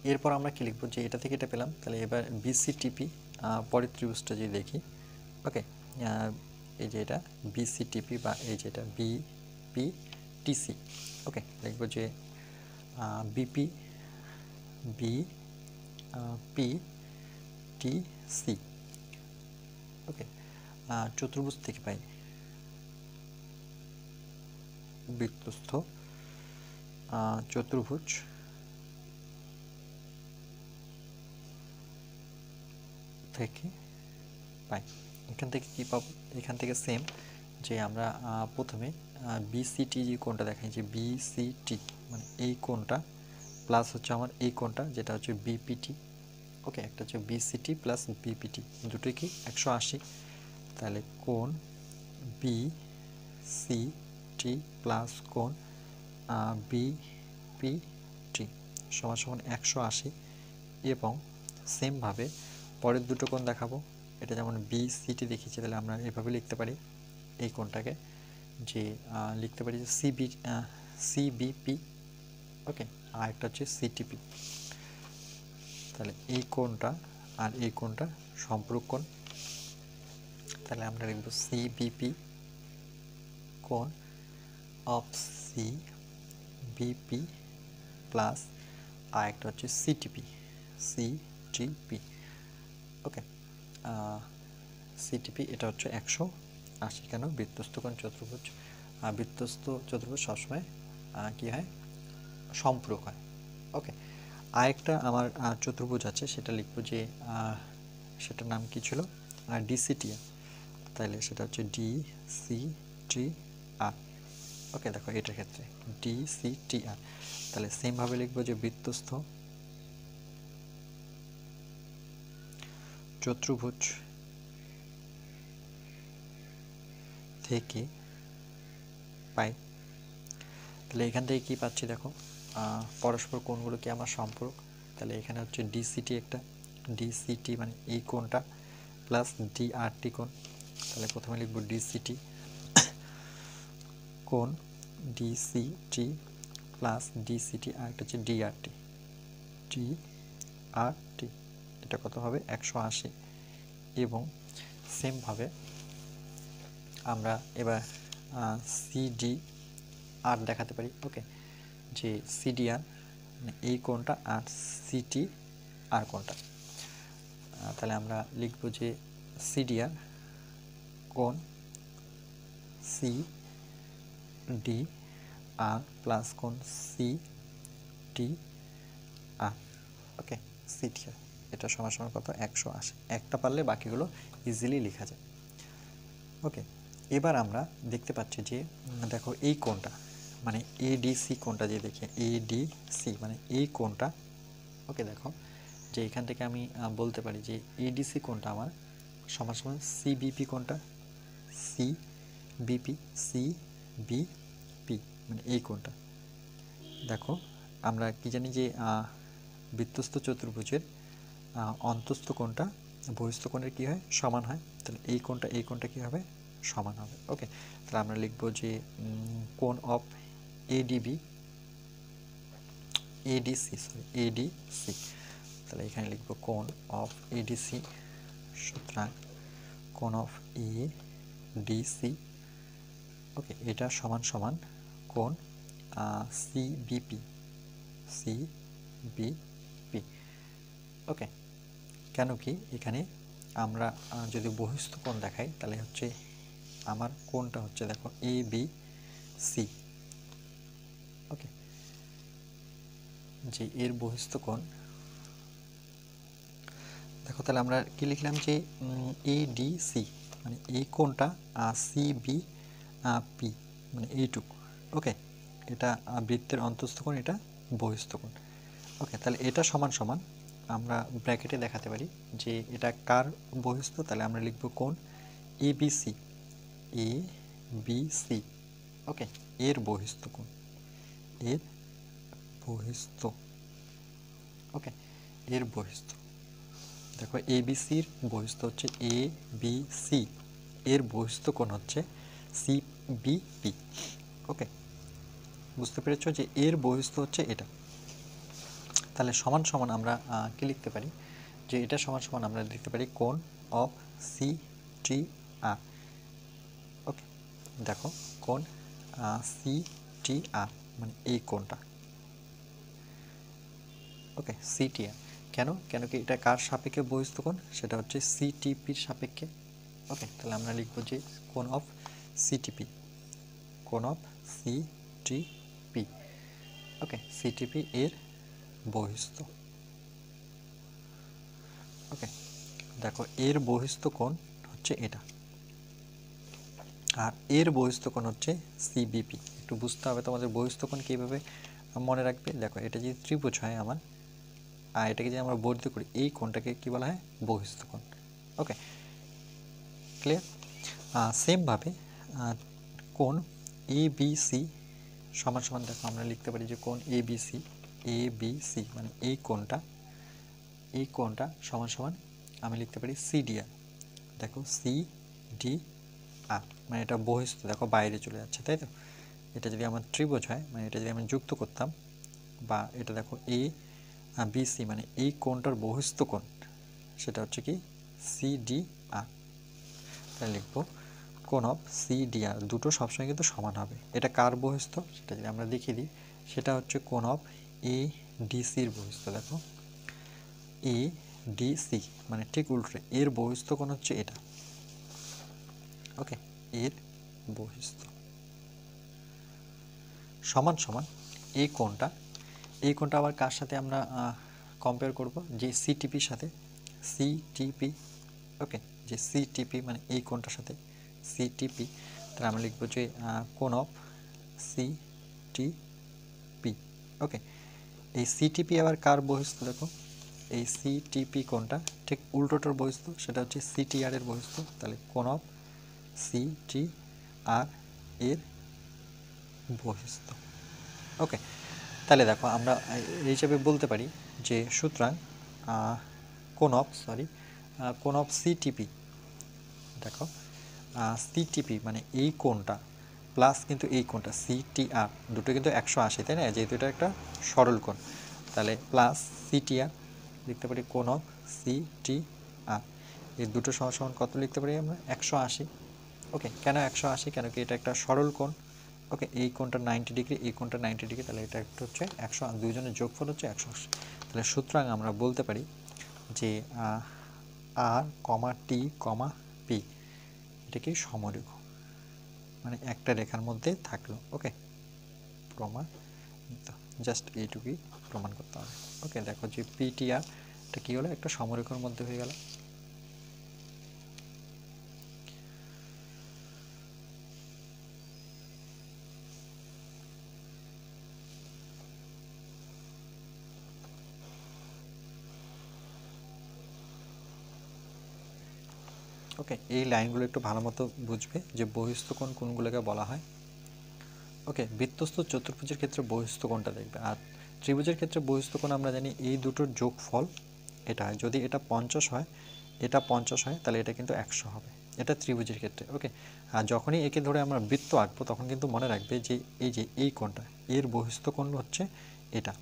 এরপর আমরা কি লিখবো, যে এটা থেকে এটা পেলাম, তাহলে এবার বিসিটিপি পরের ত্রিভুজটা যদি দেখি, ওকে, এই যে এটা বিসিটিপি বা এই যে এটা বিপিটিসি। ওকে, লিখবো যে বিপি বিপিটিসি। ওকে, চতুর্ভুজ থেকে পাই বৃত্তস্থ চতুর্ভুজ থেকে পাই। এখান থেকে কি পাবো, এখান থেকে সেম, যে আমরা প্রথমে বিসিটি যে কোণটা দেখাই, যে বিসিটি মানে এই কোণটা প্লাস হচ্ছে আমার এই কোণটা যেটা হচ্ছে বিপিটি। ওকে, একটা হচ্ছে বিসিটি প্লাস বিপিটি, দুটোই কি 180। তাহলে কোণ বিসিটি প্লাস কোণ বিপিটি সমান সমান 180। এবং সেমভাবে পরের দুটো কোণ দেখাবো, এটা যেমন বিসিটি দেখিয়েছি, তাহলে আমরা এভাবে লিখতে পারি এই কোণটাকে, যে লিখতে পারি যে সিবিপি। ওকে, আর একটা হচ্ছে সিটিপি। তাহলে এই কোণটা আর এই কোণটা সম্পূরক কোণ, তাহলে আমরা লিখব সিবিপি কোণ অফ সিবিপি প্লাস আর একটা হচ্ছে সিটিপি সিটিপি। ওকে, সিটিপি এটা হচ্ছে 180। কেন? বৃত্তস্থ কোণ চতুর্ভুজ, বৃত্তস্থ চতুর্ভুজ সবসময় কি হয়, সম্পূরক হয়। ওকে, আরেকটা আমার চতুর্ভুজ আছে, সেটা লিখবো যে সেটার নাম কি ছিল, ডিসিটিআর। তাহলে সেটা হচ্ছে ডিসিটিআর। ওকে, দেখো এটার ক্ষেত্রে ডিসিটিআর, তাহলে সেমভাবে লিখবো যে বৃত্তস্থ চতুর্ভুজ থেকে পাই। তাহলে এখান থেকে কি পাচ্ছি দেখো, পরস্পর কোণগুলো কি আমার সম্পর্ক। তাহলে এখানে হচ্ছে ডিসিটি, একটা ডিসিটি মানে এই কোণটা প্লাস ডিআরটি কোণ। তাহলে প্রথমে লিখব ডিসিটি কোণ, ডিসিটি প্লাস ডিসিটি, আর একটা হচ্ছে ডিআরটি, ডিআরটি এটা কত হবে 180। এবং সেমভাবে আমরা এবার সিডি আর দেখাতে পারি। ওকে, যে সিডিআর মানে এই কোণটা আর সিটি আর কোণটা। তাহলে আমরা লিখব যে সিডিআর কোণ সি ডি আর প্লাস কোণ সি টি আর। ওকে, সিডিআর এটা সমান সমান কত 180। একটা পারলে বাকিগুলো ইজিলি লেখা যায়। ওকে, এবার আমরা দেখতে পাচ্ছি যে দেখো এই কোণটা মানে এডিসি কোণটা, যে দেখি এডিসি মানে এই কোণটা। ওকে, দেখো যে এখান থেকে আমি বলতে পারি যে এডিসি কোণটা আমার সমান সমান সিবিপি কোণটা, সিবিপি সিবিপি মানে এই কোণটা। দেখো আমরা কি জানি যে বৃত্তস্থ চতুর্ভুজের অন্তস্থ কোণটা বহিস্থ কোণের কি হয়, সমান হয়। তাহলে এই কোণটা কি হবে, সমান হবে। ওকে, তাহলে আমরা লিখব যে কোণ অফ এডিবি এডিসি এডিসি। তাহলে এখানে লিখব কোণ অফ এডিসি, সুতরাং কোণ অফ এডিসি। ওকে, এটা সমান সমান কোণ সিবিপি সিবিপি। ওকে, কেন কি এখানে আমরা যদি বহিস্থ কোণ দেখাই, তাহলে হচ্ছে আমার কোণটা হচ্ছে দেখো এ বি সি। ওকে, যে এর বহিস্থ কোণ দেখো, তাহলে আমরা কি লিখলাম যে এডিসি মানে এই কোণটা সিবি পি মানে এইটুকু। ওকে, এটা বৃত্তের অন্তস্থ কোণ, এটা বহিস্থ কোণ। ওকে, তাহলে এটা সমান সমান আমরা ব্র্যাকেটে দেখাতে পারি যে এটা কার বহিস্থ। তাহলে আমরা লিখব কোণ এবিসি এবিসি। ওকে, এর বহিস্থ কোণ, এর বহিস্থ। ওকে, এর বহিস্থ দেখো এবিসির বহিস্থ হচ্ছে এ বি সি, এর বহিস্থ কোণ হচ্ছে সিবিপি। ওকে, বুঝতে পেরেছো যে এর বহিস্থ হচ্ছে এটা। তাহলে সমান সমান আমরা কি লিখতে পারি, যে এটা সমান সমান আমরা লিখতে পারি কোণ অফ সি টি আর। ওকে, দেখো কোণ সি টি আর মানে এই কোণটা। ওকে, সিটিআর কেন কি এটা কার সাপেক্ষে বহিস্থ কোণ, সেটা হচ্ছে সিটিপির সাপেক্ষে। ওকে, তাহলে আমরা লিখব যে কোণ অফ সিটিপি, কোণ অফ সিটিপি। ওকে, সিটিপি এর বহিস্থ। ওকে, দেখো এর বহিস্থ কোণ হচ্ছে এটা, আর এর বহিস্থ কোণ হচ্ছে সিবিপি। একটু বুঝতে হবে তোমাদের বহিস্থ কোণ কীভাবে মনে রাখবে। দেখো এটা যদি ত্রিভুজ হয় আমার, আর এটাকে যদি আমরা বর্ধিত করি, এই কোণটাকে কি বলা হয়, বহিস্থ কোণ। ওকে, ক্লিয়ার। সেমভাবে কোণ এবিসি সমান সমান দেখো আমরা লিখতে পারি যে কোণ এবিসি এবিসি মানে এই কোণটা সমান সমান আমি লিখতে পারি সিডিআর। দেখো সিডিআর মানে এটা বহিস্থ, দেখো বাইরে চলে যাচ্ছে, তাই তো। এটা যদি আমার ত্রিভুজ হয়, মানে এটা যদি আমি যুক্ত করতাম, বা এটা দেখো এ বিসি মানে এই কোণটার বহিস্থ কোণ, সেটা হচ্ছে কি সিডিআর। তাহলে লিখবো কোণ অফ সিডিআর, দুটো সবসময় কিন্তু সমান হবে। এটা কার বহিস্থ সেটা যদি আমরা দেখিয়ে দিই, সেটা হচ্ছে কোণ অফ এ ডিসির বহিস্থ। দেখো এ ডি সি মানে ঠিক উল্টো, এর বহিস্থ কোণ হচ্ছে এটা। ওকে, এর বহিস্থ সমান সমান এই কোণটা, এই কোণটা আবার কার সাথে আমরা কম্পেয়ার করব, যে সিটিপির সাথে, সিটিপি। ওকে, যে সিটিপি মানে এই কোণটার সাথে সিটিপি, তাহলে আমরা লিখব যে কোণ অফ সিটিপি। ওকে, এই সিটিপি আবার কার বহিস্থ, দেখো এই সিটিপি কোণটা ঠিক উল্টোটার বহিস্থ, সেটা হচ্ছে সিটিআর এর বহিস্থ, তাহলে কোণ অফ সিটিআর এর বহিস্থ। ওকে, তাহলে দেখো আমরা এই হিসাবে বলতে পারি যে সুতরাং কোণ অফ সিটিপি, দেখো সিটিপি মানে এই কোণটা প্লাস কিন্তু এই কোণটা সিটিআর, দুটো কিন্তু 180, তাই না, যেহেতু এটা একটা সরল কোণ, তাহলে প্লাস সিটিআর লিখতে পারি কোণ অফ সিটিআর, এই দুটো সমান সমান কত লিখতে পারি আমরা, 180। ওকে, কেন 180, কেন কি এটা একটা সরল কোণ। ওকে, এই কোণটা 90 ডিগ্রি, এই কোণটা 90 ডিগ্রি, তাহলে এটা একটা হচ্ছে 100, দুইজনের যোগফল হচ্ছে 180। তাহলে সুতরাং আমরা বলতে পারি যে আর কমা টি কমা পি এটা কি সমরেখ, মানে একটা রেখার মধ্যে থাকলো। ওকে, প্রমাণ, জাস্ট এইটুকুই প্রমাণ করতে হবে। ওকে, দেখো যে পিটিআর এটা কি হলো, একটা সমরেখার মধ্যে হয়ে গেল। ওকে, এই লাইনগুলো একটু ভালো মতো বুঝবে যে বহিস্থ কোণ কোনগুলোকে বলা হয়। ওকে, বৃত্তস্থ চতুর্ভুজের ক্ষেত্রে বহিস্থ কোণটা দেখবে, আর ত্রিভুজের ক্ষেত্রে বহিস্থ কোণ আমরা জানি এই দুটোর যোগফল এটা হয়। যদি এটা 50 হয়, এটা 50 হয়, তাহলে এটা কিন্তু 100 হবে, এটা ত্রিভুজের ক্ষেত্রে। ওকে, আর যখনই একে ধরে আমরা বৃত্ত আঁকবো তখন কিন্তু মনে রাখবে যে এই কোণটা, এর বহিস্থ কোণ হচ্ছে এটা।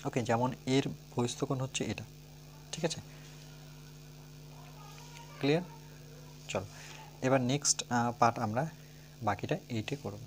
ওকে, যেমন এর বহিস্থ কোণ হচ্ছে এটা, ঠিক আছে, ক্লিয়ার। চলো এবার নেক্সট পার্ট আমরা বাকিটা এইটে করব।